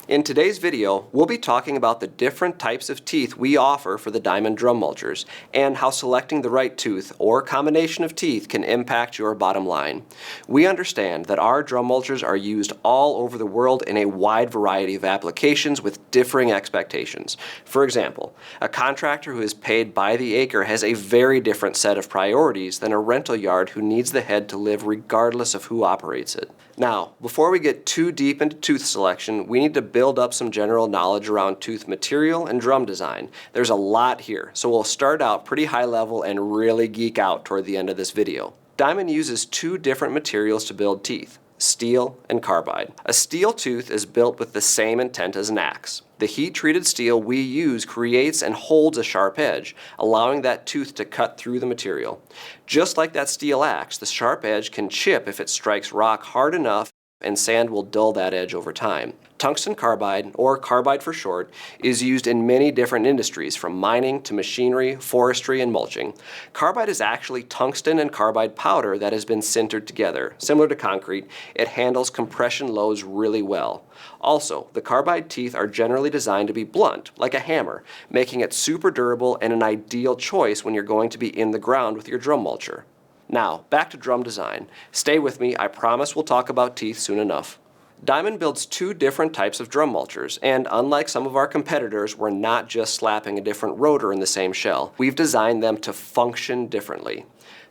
In today's video, we'll be talking about the different types of teeth we offer for the diamond drum mulchers and how selecting the right tooth or combination of teeth can impact your bottom line. We understand that our drum mulchers are used all over the world in a wide variety of applications with differing expectations. For example, a contractor who is paid by the acre has a very different set of priorities than a rental yard who needs the head to live regardless of who operates it. Now, before we get too deep into tooth selection, we need to build up some general knowledge around tooth material and drum design. There's a lot here, so we'll start out pretty high level and really geek out toward the end of this video. Diamond uses two different materials to build teeth: steel and carbide. A steel tooth is built with the same intent as an axe. The heat-treated steel we use creates and holds a sharp edge, allowing that tooth to cut through the material. Just like that steel axe, the sharp edge can chip if it strikes rock hard enough, and sand will dull that edge over time. Tungsten carbide, or carbide for short, is used in many different industries, from mining to machinery, forestry, and mulching. Carbide is actually tungsten and carbide powder that has been sintered together. Similar to concrete, it handles compression loads really well. Also, the carbide teeth are generally designed to be blunt, like a hammer, making it super durable and an ideal choice when you're going to be in the ground with your drum mulcher. Now, back to drum design. Stay with me, I promise we'll talk about teeth soon enough. Diamond builds two different types of drum mulchers, and unlike some of our competitors, we're not just slapping a different rotor in the same shell. We've designed them to function differently.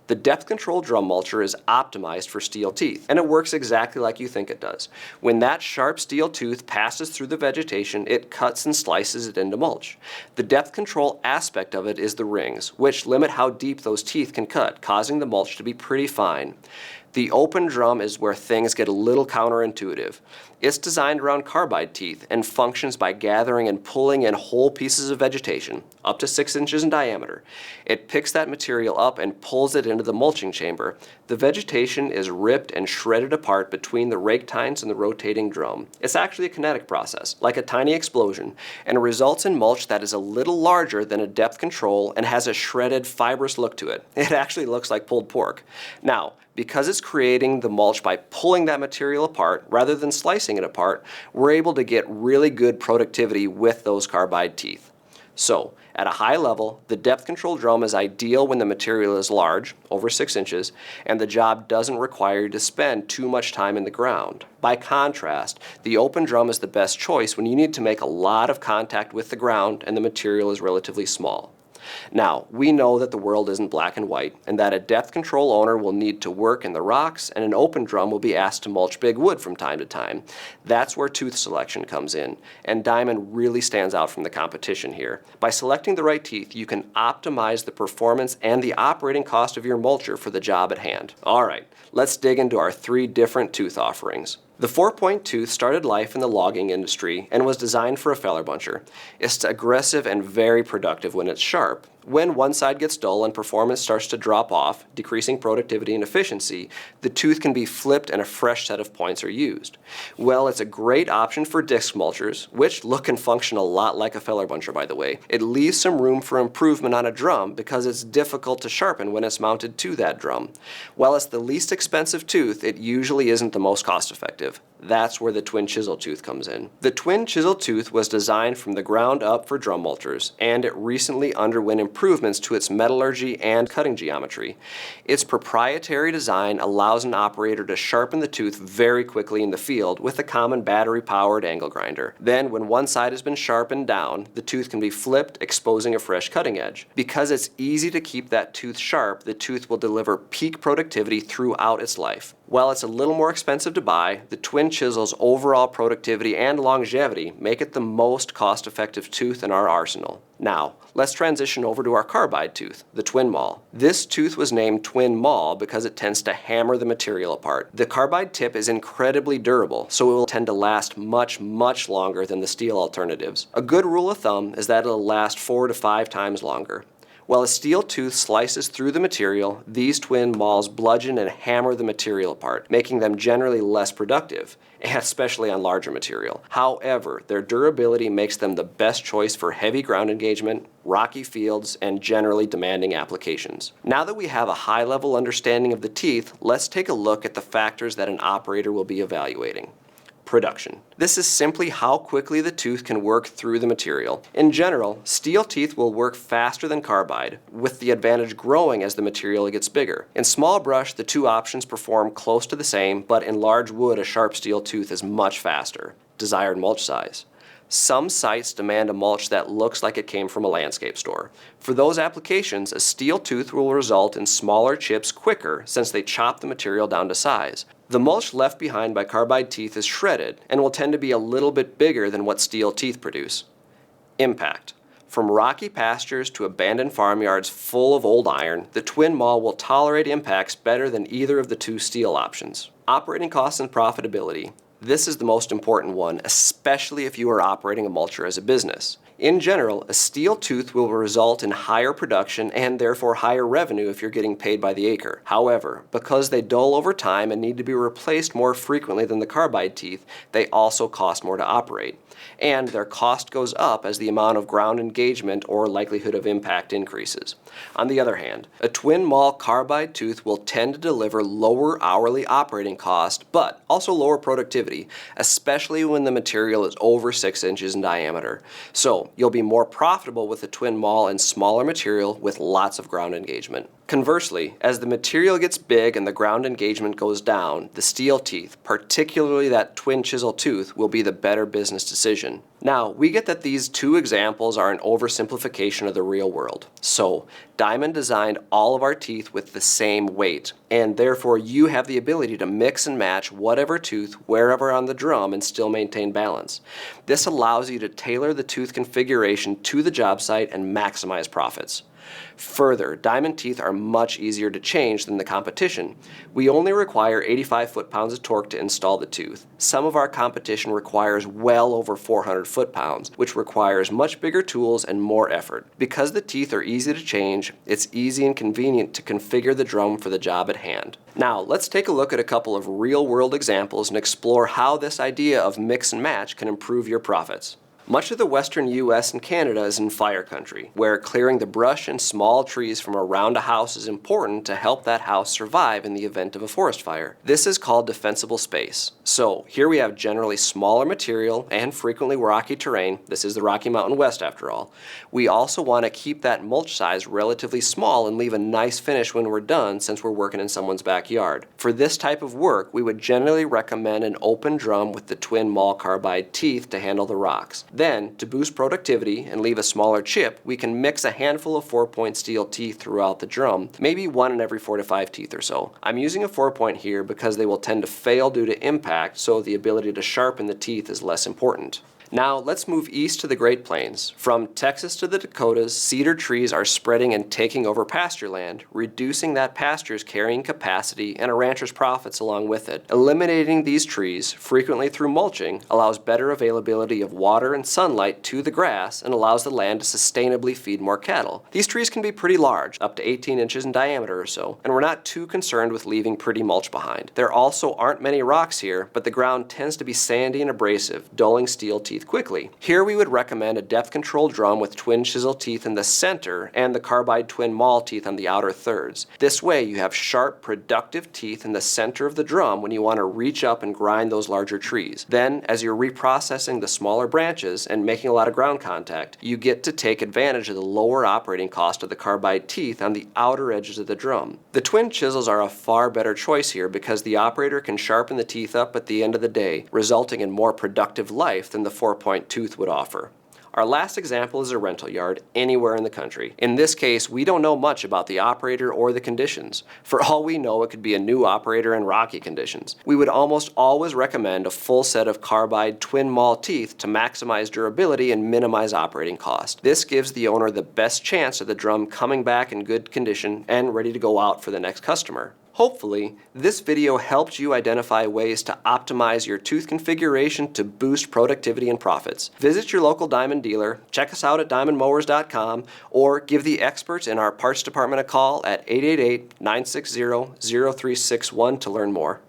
The depth control drum mulcher is optimized for steel teeth, and it works exactly like you think it does. When that sharp steel tooth passes through the vegetation, it cuts and slices it into mulch. The depth control aspect of it is the rings, which limit how deep those teeth can cut, causing the mulch to be pretty fine. The open drum is where things get a little counterintuitive. It's designed around carbide teeth and functions by gathering and pulling in whole pieces of vegetation, up to 6 inches in diameter. It picks that material up and pulls it into the mulching chamber. The vegetation is ripped and shredded apart between the rake tines and the rotating drum. It's actually a kinetic process, like a tiny explosion, and results in mulch that is a little larger than a depth control and has a shredded, fibrous look to it. It actually looks like pulled pork. Now, because it's creating the mulch by pulling that material apart rather than slicing it apart, we're able to get really good productivity with those carbide teeth. So, at a high level, the depth control drum is ideal when the material is large, over 6 inches, and the job doesn't require you to spend too much time in the ground. By contrast, the open drum is the best choice when you need to make a lot of contact with the ground and the material is relatively small. Now, we know that the world isn't black and white, and that a depth control owner will need to work in the rocks, and an open drum will be asked to mulch big wood from time to time. That's where tooth selection comes in, and Diamond really stands out from the competition here. By selecting the right teeth, you can optimize the performance and the operating cost of your mulcher for the job at hand. Alright, let's dig into our 3 different tooth offerings. The 4-point tooth started life in the logging industry and was designed for a feller buncher. It's aggressive and very productive when it's sharp. When one side gets dull and performance starts to drop off, decreasing productivity and efficiency, the tooth can be flipped and a fresh set of points are used. Well, it's a great option for disc mulchers, which look and function a lot like a feller buncher, by the way. It leaves some room for improvement on a drum because it's difficult to sharpen when it's mounted to that drum. While it's the least expensive tooth, it usually isn't the most cost-effective. That's where the twin chisel tooth comes in. The twin chisel tooth was designed from the ground up for drum mulchers, and it recently underwent improvements to its metallurgy and cutting geometry. Its proprietary design allows an operator to sharpen the tooth very quickly in the field with a common battery-powered angle grinder. Then, when one side has been sharpened down, the tooth can be flipped, exposing a fresh cutting edge. Because it's easy to keep that tooth sharp, the tooth will deliver peak productivity throughout its life. While it's a little more expensive to buy, the twin chisel's overall productivity and longevity make it the most cost-effective tooth in our arsenal. Now, let's transition over to our carbide tooth, the twin maul. This tooth was named twin maul because it tends to hammer the material apart. The carbide tip is incredibly durable, so it will tend to last much longer than the steel alternatives. A good rule of thumb is that it'll last 4 to 5 times longer. While a steel tooth slices through the material, these twin mauls bludgeon and hammer the material apart, making them generally less productive, especially on larger material. However, their durability makes them the best choice for heavy ground engagement, rocky fields, and generally demanding applications. Now that we have a high-level understanding of the teeth, let's take a look at the factors that an operator will be evaluating. production. This is simply how quickly the tooth can work through the material. In general, steel teeth will work faster than carbide, with the advantage growing as the material gets bigger. In small brush, the two options perform close to the same, but in large wood, a sharp steel tooth is much faster. Desired mulch size. Some sites demand a mulch that looks like it came from a landscape store. For those applications, a steel tooth will result in smaller chips quicker since they chop the material down to size. The mulch left behind by carbide teeth is shredded and will tend to be a little bit bigger than what steel teeth produce. Impact. From rocky pastures to abandoned farmyards full of old iron, the twin maul will tolerate impacts better than either of the two steel options. Operating costs and profitability. This is the most important one, especially if you are operating a mulcher as a business. In general, a steel tooth will result in higher production and therefore higher revenue if you're getting paid by the acre. However, because they dull over time and need to be replaced more frequently than the carbide teeth, they also cost more to operate. And their cost goes up as the amount of ground engagement or likelihood of impact increases. On the other hand, a twin maul carbide tooth will tend to deliver lower hourly operating cost, but also lower productivity, especially when the material is over 6 inches in diameter. So you'll be more profitable with a twin maul and smaller material with lots of ground engagement. Conversely, as the material gets big and the ground engagement goes down, the steel teeth, particularly that twin chisel tooth, will be the better business decision. Now, we get that these two examples are an oversimplification of the real world. So, Diamond designed all of our teeth with the same weight, and therefore you have the ability to mix and match whatever tooth wherever on the drum and still maintain balance. This allows you to tailor the tooth configuration to the job site and maximize profits. Further, diamond teeth are much easier to change than the competition. We only require 85 foot-pounds of torque to install the tooth. Some of our competition requires well over 400 foot-pounds, which requires much bigger tools and more effort. Because the teeth are easy to change, it's easy and convenient to configure the drum for the job at hand. Now, let's take a look at a couple of real-world examples and explore how this idea of mix and match can improve your profits. Much of the western U.S. and Canada is in fire country, where clearing the brush and small trees from around a house is important to help that house survive in the event of a forest fire. This is called defensible space. So here we have generally smaller material and frequently rocky terrain. This is the Rocky Mountain West after all. We also want to keep that mulch size relatively small and leave a nice finish when we're done since we're working in someone's backyard. For this type of work, we would generally recommend an open drum with the twin maul carbide teeth to handle the rocks. Then, to boost productivity and leave a smaller chip, we can mix a handful of 4-point steel teeth throughout the drum, maybe one in every 4 to 5 teeth or so. I'm using a 4-point here because they will tend to fail due to impact, so the ability to sharpen the teeth is less important. Now, let's move east to the Great Plains. From Texas to the Dakotas, cedar trees are spreading and taking over pasture land, reducing that pasture's carrying capacity and a rancher's profits along with it. Eliminating these trees, frequently through mulching, allows better availability of water and sunlight to the grass and allows the land to sustainably feed more cattle. These trees can be pretty large, up to 18 inches in diameter or so, and we're not too concerned with leaving pretty mulch behind. There also aren't many rocks here, but the ground tends to be sandy and abrasive, dulling steel teeth quickly. Here we would recommend a depth control drum with twin chisel teeth in the center and the carbide twin maul teeth on the outer thirds. This way you have sharp, productive teeth in the center of the drum when you want to reach up and grind those larger trees. Then, as you're reprocessing the smaller branches and making a lot of ground contact, you get to take advantage of the lower operating cost of the carbide teeth on the outer edges of the drum. The twin chisels are a far better choice here because the operator can sharpen the teeth up at the end of the day, resulting in more productive life than the 4-point tooth would offer. Our last example is a rental yard anywhere in the country. In this case, we don't know much about the operator or the conditions. For all we know, it could be a new operator in rocky conditions. We would almost always recommend a full set of carbide twin maul teeth to maximize durability and minimize operating cost. This gives the owner the best chance of the drum coming back in good condition and ready to go out for the next customer. Hopefully, this video helped you identify ways to optimize your tooth configuration to boost productivity and profits. Visit your local Diamond dealer, check us out at diamondmowers.com, or give the experts in our parts department a call at 888-960-0361 to learn more.